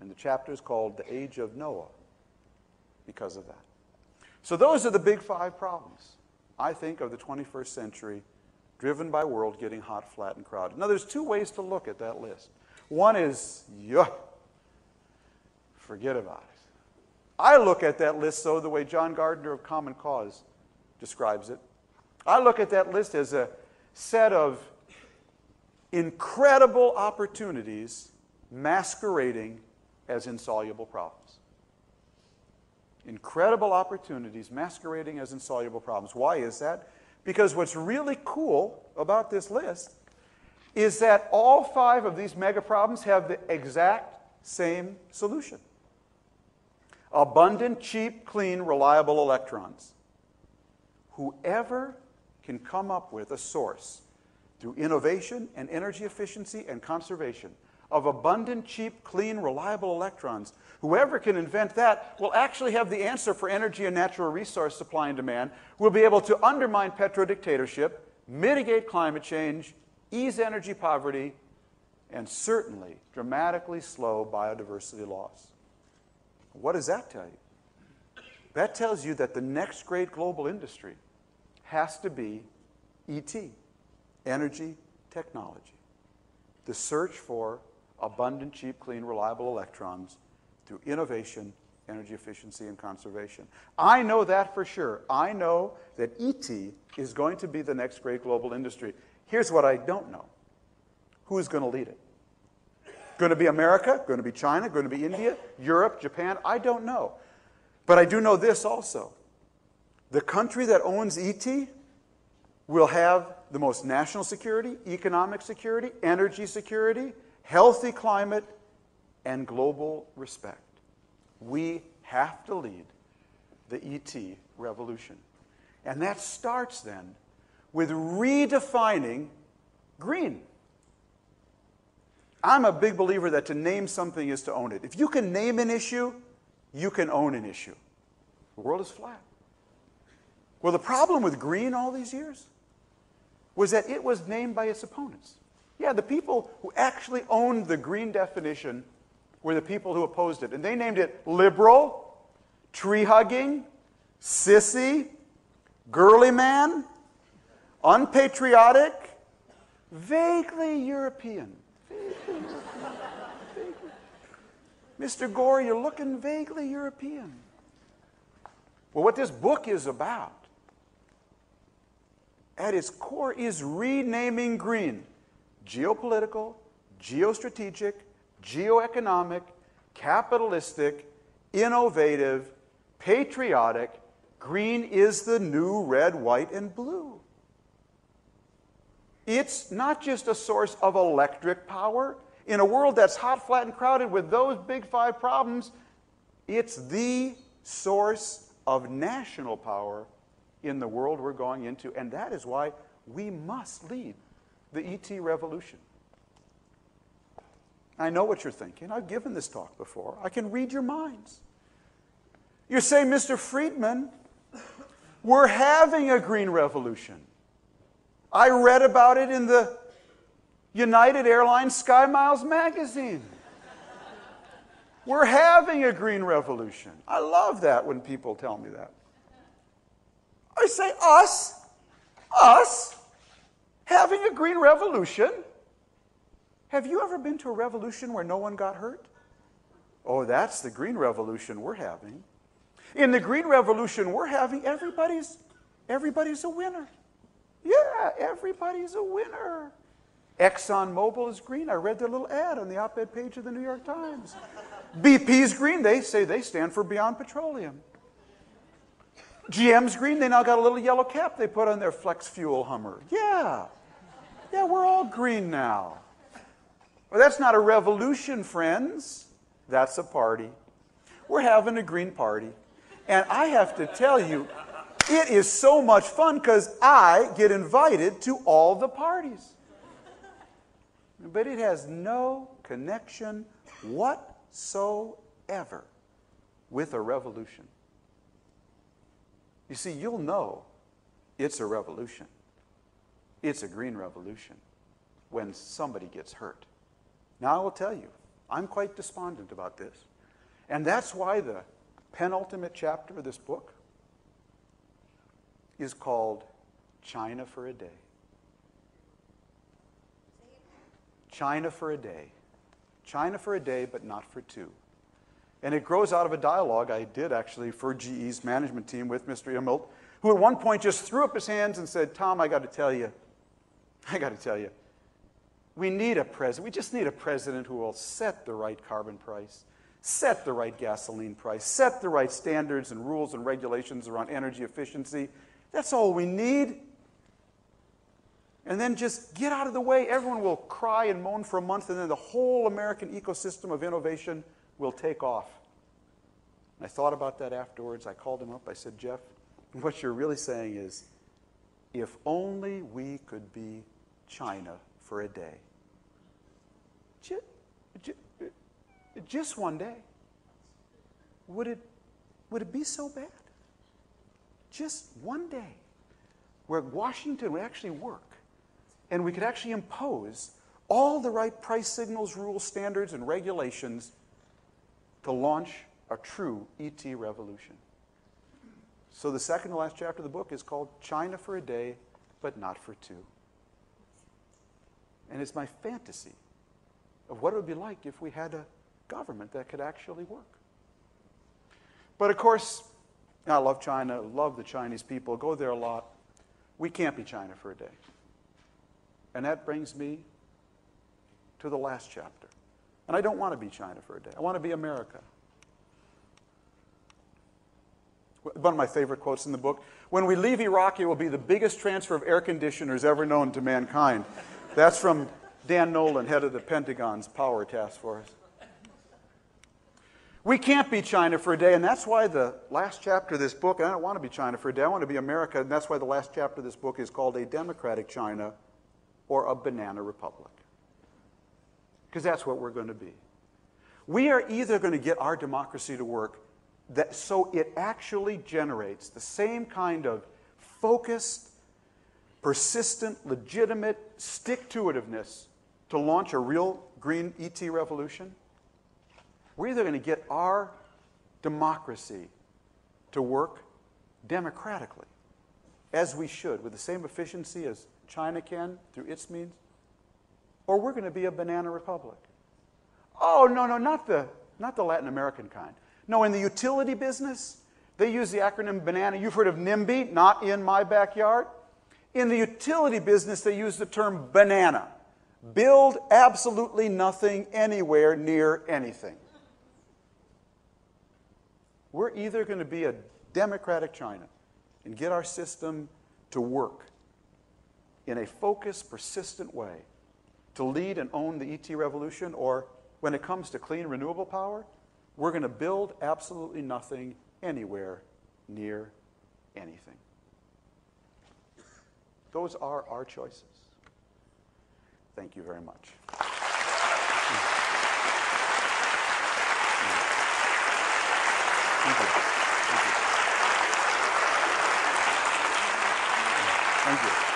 And the chapter is called The Age of Noah because of that. So those are the big 5 problems, I think, of the 21st century, driven by world getting hot, flat, and crowded. Now, there's 2 ways to look at that list. One is, forget about it. I look at that list, though, the way John Gardner of Common Cause describes it. I look at that list as a set of incredible opportunities masquerading as insoluble problems. Incredible opportunities masquerading as insoluble problems. Why is that? Because what's really cool about this list is that all 5 of these mega problems have the exact same solution. Abundant, cheap, clean, reliable electrons. Whoever can come up with a source through innovation and energy efficiency and conservation of abundant, cheap, clean, reliable electrons, whoever can invent that will actually have the answer for energy and natural resource supply and demand, will be able to undermine petrodictatorship, mitigate climate change, ease energy poverty, and certainly dramatically slow biodiversity loss. What does that tell you? That tells you that the next great global industry has to be ET, energy technology. The search for abundant, cheap, clean, reliable electrons through innovation, energy efficiency, and conservation. I know that for sure. I know that ET is going to be the next great global industry. Here's what I don't know. Who's going to lead it? Going to be America? Going to be China? Going to be India? Europe? Japan? I don't know. But I do know this also. The country that owns ET will have the most national security, economic security, energy security, healthy climate, and global respect. We have to lead the ET revolution. And that starts then with redefining green. I'm a big believer that to name something is to own it. If you can name an issue, you can own an issue. The world is flat. Well, the problem with green all these years was that it was named by its opponents. Yeah, the people who actually owned the green definition were the people who opposed it. And they named it liberal, tree-hugging, sissy, girly man, unpatriotic, vaguely European. Mr. Gore, you're looking vaguely European. Well, what this book is about, at its core, is renaming green. Geopolitical, geostrategic, geoeconomic, capitalistic, innovative, patriotic. Green is the new red, white, and blue. It's not just a source of electric power. In a world that's hot, flat, and crowded with those big 5 problems, it's the source of national power in the world we're going into. And that is why we must lead the ET revolution. I know what you're thinking. I've given this talk before. I can read your minds. You're saying, Mr. Friedman, we're having a green revolution. I read about it in the United Airlines Sky Miles magazine. We're having a green revolution. I love that when people tell me that. I say, us, having a green revolution? Have you ever been to a revolution where no one got hurt? Oh, that's the green revolution we're having. In the green revolution we're having, everybody's a winner. Yeah, everybody's a winner. ExxonMobil is green. I read their little ad on the op-ed page of the New York Times. BP's green. They say they stand for Beyond Petroleum. GM's green. They now got a little yellow cap they put on their flex fuel Hummer. Yeah, we're all green now. Well, that's not a revolution, friends. That's a party. We're having a green party. And I have to tell you, it is so much fun because I get invited to all the parties. But it has no connection whatsoever with a revolution. You see, you'll know it's a revolution. It's a green revolution when somebody gets hurt. Now, I will tell you, I'm quite despondent about this. And that's why the penultimate chapter of this book is called China for a Day. China for a day. China for a day, but not for two. And it grows out of a dialogue I did actually for GE's management team with Mr. Immelt, who at one point just threw up his hands and said, Tom, I got to tell you, we need a president. We just need a president who will set the right carbon price, set the right gasoline price, set the right standards and rules and regulations around energy efficiency. That's all we need. And then just get out of the way. Everyone will cry and moan for a month, and then the whole American ecosystem of innovation will take off. And I thought about that afterwards. I called him up. I said, Jeff, what you're really saying is, if only we could be China for a day. Just one day. Would it be so bad? Just one day where Washington would actually work and we could actually impose all the right price signals, rules, standards, and regulations to launch a true ET revolution. So the second to last chapter of the book is called China for a Day, but not for two. And it's my fantasy of what it would be like if we had a government that could actually work. But of course, I love China, love the Chinese people, go there a lot. We can't be China for a day. And that brings me to the last chapter. And I don't want to be China for a day. I want to be America. One of my favorite quotes in the book, when we leave Iraq, it will be the biggest transfer of air conditioners ever known to mankind. That's from Dan Nolan, head of the Pentagon's Power Task Force. We can't be China for a day, and that's why the last chapter of this book, I don't want to be China for a day, I want to be America, and that's why the last chapter of this book is called A Democratic China or a Banana Republic. Because that's what we're going to be. We are either going to get our democracy to work so it actually generates the same kind of focused, persistent, legitimate stick-to-itiveness to launch a real green ET revolution. We're either going to get our democracy to work democratically, as we should, with the same efficiency as China can through its means, or we're going to be a banana republic. Oh, no, not the Latin American kind. No, in the utility business, they use the acronym BANANA. You've heard of NIMBY, not in my backyard. In the utility business, they use the term banana. Build absolutely nothing anywhere near anything. We're either going to be a democratic China and get our system to work in a focused, persistent way to lead and own the ET revolution, or when it comes to clean, renewable power, we're going to build absolutely nothing anywhere near anything. Those are our choices. Thank you very much. Thank you. Thank you. Thank you.